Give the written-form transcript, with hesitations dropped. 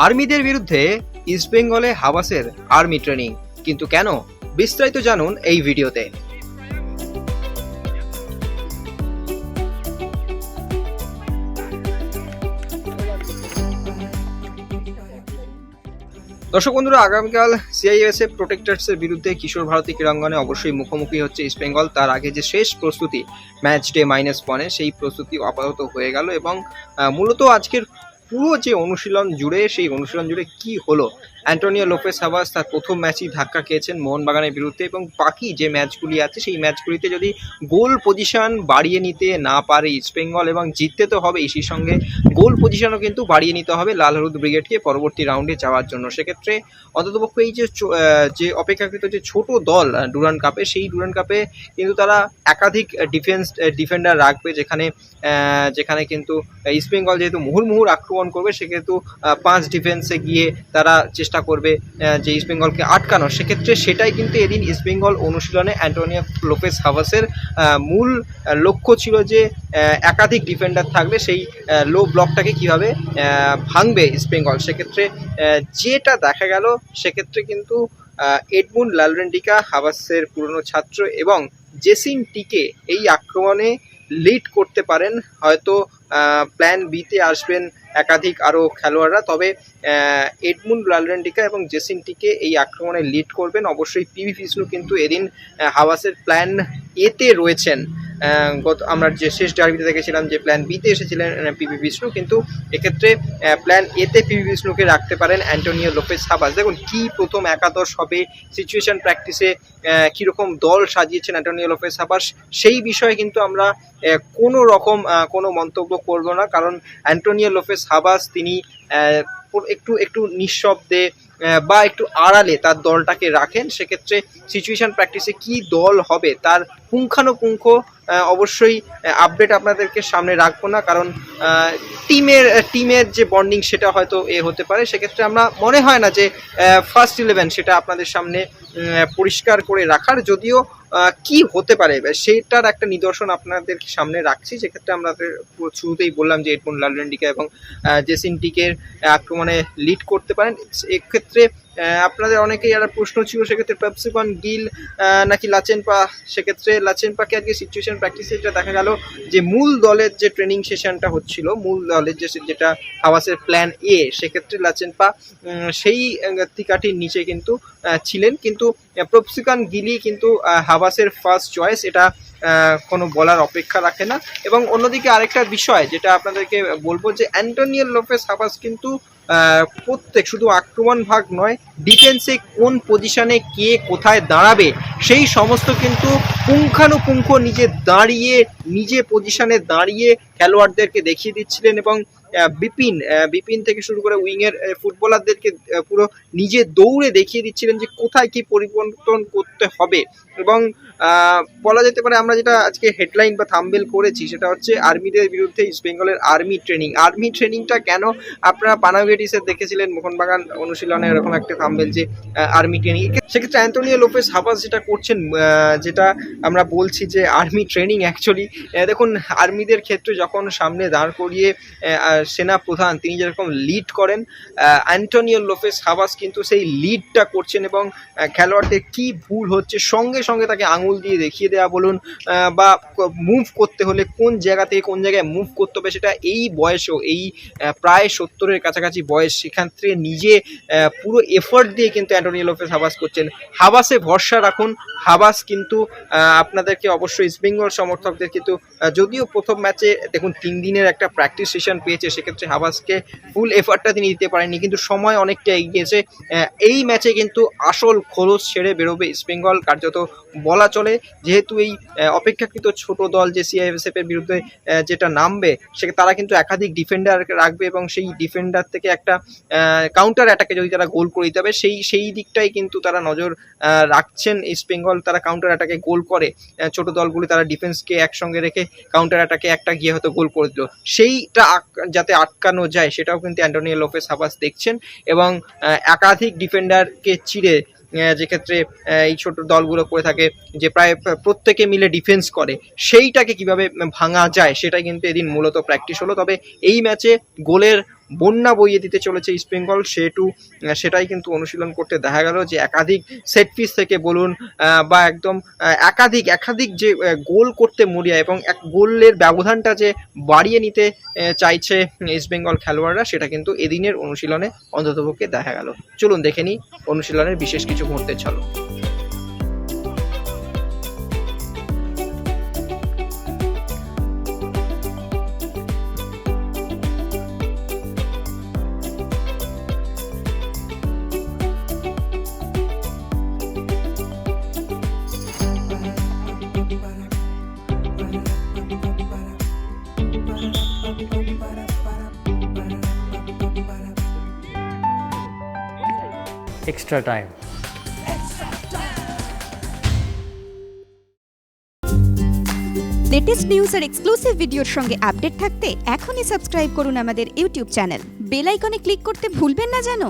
আর্মিদের বিরুদ্ধে ইস্টবেঙ্গলে হাবাসের army training, কিন্তু কেন? বিস্তারিত জানুন এই ভিডিওতে। দর্শক বন্ধুরা, আগামীকাল সিআইএসএফ প্রোটেক্টার্সের বিরুদ্ধে কিশোর ভারতী ক্রীড়াঙ্গনে অবশ্যই মুখোমুখি হচ্ছে ইস্টবেঙ্গল। তার আগে যে শেষ প্রস্তুতি ম্যাচ ডে -1, সেই প্রস্তুতি আপাতত হয়ে গেল এবং মূলত আজকের পুরো যে অনুশীলন জুড়ে, সেই অনুশীলন জুড়ে কি হলো, অ্যান্টোনিও লোপেস হাবাস তার প্রথম ম্যাচই ধাক্কা খেয়েছেন মোহনবাগানের বিরুদ্ধে এবং বাকি যে ম্যাচগুলি আছে সেই ম্যাচগুলিতে যদি গোল পজিশন বাড়িয়ে নিতে না পারে ইস্টবেঙ্গল, এবং জিততে তো হবে, সেই সঙ্গে গোল পজিশনও কিন্তু বাড়িয়ে নিতে হবে লাল হলুদ ব্রিগেডকে পরবর্তী রাউন্ডে যাওয়ার জন্য। সেক্ষেত্রে অন্ততপক্ষে এই যে অপেক্ষাকৃত যে ছোট দল ডুরান্ড কাপে, সেই ডুরান্ড কাপে কিন্তু তারা একাধিক ডিফেন্ডার রাখবে, যেখানে কিন্তু ইস্টবেঙ্গল যেহেতু মুহুর্মুহুর আক্রমণ করবে, সেক্ষেত্রে 5 ডিফেন্সে গিয়ে তারা চেষ্টা করবে যে ইস্টবেঙ্গলকে আটকানো। সেক্ষেত্রে সেটাই কিন্তু এদিন ইস্টবেঙ্গল অনুশীলনে অ্যান্টোনিও লোপেস হাবাসের মূল লক্ষ্য ছিল, যে একাধিক ডিফেন্ডার থাকলে সেই লো ব্লকটাকে কিভাবে ভাঙবে ইস্টবেঙ্গল। সেক্ষেত্রে যেটা দেখা গেল, সেক্ষেত্রে কিন্তু এডমুন্ড লালরেন্ডিকা, হাবাসের পুরনো ছাত্র, এবং জেসিন টিকে এই আক্রমণে লিড করতে পারেন। হয়তো প্ল্যান বিতে আসবেন একাধিক আরও খেলোয়াড়রা, তবে এডমুন্ড লালরেন্ডিকা এবং জেসিন টিকে এই আক্রমণে লিড করবেন। অবশ্যই পিভি বিষ্ণু কিন্তু এদিন হাবাসের প্ল্যান এতে রয়েছেন। আমরা যে শেষ ডার্বিতে দেখেছিলাম যে প্ল্যান বিতে এসেছিলেন পিভি বিষ্ণু, কিন্তু এক্ষেত্রে প্ল্যান এতে পিভি বিষ্ণুকে রাখতে পারেন অ্যান্টোনিও লোপেস হাবাস। দেখুন কি প্রথম একাদশ হবে, সিচুয়েশন প্র্যাকটিসে কীরকম দল সাজিয়েছেন অ্যান্টোনিও লোপেস হাবাস, সেই বিষয়ে কিন্তু আমরা কোনো রকম কোনো মন্তব্য করব না, কারণ অ্যান্টোনিও লোপেস হাবাস তিনি একটু নিঃশব্দে বা একটু আড়ালে তার দলটাকে রাখেন। সেক্ষেত্রে সিচুয়েশন প্র্যাকটিসে কি দল হবে তার পুঙ্খানুপুঙ্খ অবশ্যই আপডেট আপনাদেরকে সামনে রাখবো না, কারণ টিমের যে বন্ডিং সেটা হয়তো হতে পারে। সেক্ষেত্রে আমরা মনে হয় না যে ফার্স্ট 11 সেটা আপনাদের সামনে পরিষ্কার করে রাখার, যদিও কি হতে পারে সেটার একটা নিদর্শন আপনাদের সামনে রাখছি। সেক্ষেত্রে আমরা শুরুতেই বললাম যে এডমুন্ড লালরেন্ডিকা এবং জেসিন টিকের আক্রমণে লিড করতে পারেন। এক্ষেত্রে আপনাদের অনেকেই একটা প্রশ্ন ছিল, সেক্ষেত্রে পেপসিকন গিল নাকি লাচেনপা। সেক্ষেত্রে লাচেনপাকে আজকে সিচুয়েশন প্র্যাকটিসে যেটা দেখা গেল, যে মূল দলের যে ট্রেনিং সেশনটা হচ্ছিল, মূল দলের যেটা হাবাসের প্ল্যান এ, সেক্ষেত্রে লাচেনপা সেই তিকাটির নিচে কিন্তু ছিলেন, কিন্তু পেপসিকন গিলি কিন্তু হাবাসের ফার্স্ট চয়েস, এটা কোনো বলার অপেক্ষা রাখে না। এবং অন্যদিকে আরেকটা বিষয় যেটা আপনাদেরকে বলবো, যে অ্যান্টোনিও লোপেস হাবাস কিন্তু প্রত্যেক শুধু আক্রমণ ভাগ নয়, ডিফেন্সে কোন পজিশনে কে কোথায় দাঁড়াবে সেই সমস্ত কিন্তু পুঙ্খানুপুঙ্খ নিজে পজিশনে দাঁড়িয়ে খেলোয়াড়দেরকে দেখিয়ে দিচ্ছিলেন, এবং বিপিন থেকে শুরু করে উইংয়ের ফুটবলারদেরকে পুরো নিজে দৌড়ে দেখিয়ে দিচ্ছিলেন যে কোথায় কি পরিবর্তন করতে হবে। এবং বলা যেতে পারে, আমরা যেটা আজকে হেডলাইন বা থাম্বনেল করেছি, সেটা হচ্ছে আর্মিদের বিরুদ্ধে ইস্টবেঙ্গলের আর্মি ট্রেনিংটা কেন আপনারা পানাগেটিসে দেখেছিলেন মোহনবাগান অনুশীলনে এরকম একটা থাম্বনেল, যে আর্মি ট্রেনিং। সেক্ষেত্রে অ্যান্টোনিও লোপেস হাবাস যেটা করছেন, যেটা আমরা বলছি যে আর্মি ট্রেনিং, অ্যাকচুয়ালি দেখুন আর্মিদের ক্ষেত্রে যখন সামনে দাঁড় করিয়ে সেনা প্রধান তিনি যেরকম লিড করেন, অ্যান্টোনিও লোপেস হাবাস কিন্তু সেই লিডটা করছেন, এবং খেলোয়াড়দের কি ভুল হচ্ছে সঙ্গে সঙ্গে তাকে আঙুল দিয়ে দেখিয়ে দেওয়া বলুন, বা মুভ করতে হলে কোন জায়গা থেকে কোন জায়গায় মুভ করতে হবে, সেটা এই বয়সেও, এই প্রায় 70-এর কাছাকাছি বয়স, সেখান থেকে নিজে পুরো এফোর্ট দিয়ে কিন্তু অ্যান্টোনিও লোপেস হাবাস করছেন। হাবাসে ভরসা রাখুন। হাবাস কিন্তু আপনাদেরকে অবশ্যই ইস্টবেঙ্গল সমর্থকদের কিন্তু, যদিও প্রথম ম্যাচে দেখুন 3 দিনের একটা প্র্যাকটিস সেশন পেয়েছে, সেক্ষেত্রে হাবাসকে ফুল এফার্টটা তিনি দিতে পারেননি, কিন্তু সময় অনেকটা এগিয়েছে। এই ম্যাচে কিন্তু আসল খোলস ছেড়ে বেরোবে ইস্টবেঙ্গল কার্যত বলা চলে, যেহেতু এই অপেক্ষাকৃত ছোট দল যে সিআইএসএফ এর বিরুদ্ধে যেটা নামবে, তারা কিন্তু একাধিক ডিফেন্ডার রাখবে, এবং সেই ডিফেন্ডার থেকে একটা কাউন্টার অ্যাটাকে যদি তারা গোল করে দিতে হবে, সেই দিকটাই কিন্তু তারা নজর রাখছেন ইস্টবেঙ্গল। তারা কাউন্টার অ্যাটাকে গোল করে, ছোট দলগুলি তারা ডিফেন্সকে একসঙ্গে রেখে কাউন্টার অ্যাটাকে একটা গিয়ে হয়তো গোল করে দিল, সেইটা যাতে আটকানো যায় সেটাও কিন্তু অ্যান্টোনিও লোপেস হাবাস দেখছেন, এবং একাধিক ডিফেন্ডারকে চিরে যেক্ষেত্রে এই ছোট দলগুলো করে থাকে, যে প্রায় প্রত্যেকে মিলে ডিফেন্স করে, সেইটাকে কিভাবে ভাঙা যায় সেটাই কিন্তু এদিন মূলত প্র্যাকটিস হলো। তবে এই ম্যাচে গোলের বন্যা বইয়ে দিতে চলেছে ইস্টবেঙ্গল, সেটাই কিন্তু অনুশীলন করতে দেখা গেল, যে একাধিক সেট পিস থেকে বলুন বা একদম একাধিক যে গোল করতে মরিয়া এবং এক গোলের ব্যবধানটা যে বাড়িয়ে নিতে চাইছে ইস্টবেঙ্গল খেলোয়াড়রা, সেটা কিন্তু এদিনের অনুশীলনে অন্ততপক্ষে দেখা গেল। চলুন দেখে নিই অনুশীলনের বিশেষ কিছু মুহূর্তের ঝলক। extra time. লেটেস্ট নিউজ আর এক্সক্লুসিভ ভিডিওর সঙ্গে আপডেট থাকতে এখনই সাবস্ক্রাইব করুন আমাদের ইউটিউব চ্যানেল। বেল আইকনে ক্লিক করতে ভুলবেন না যেন।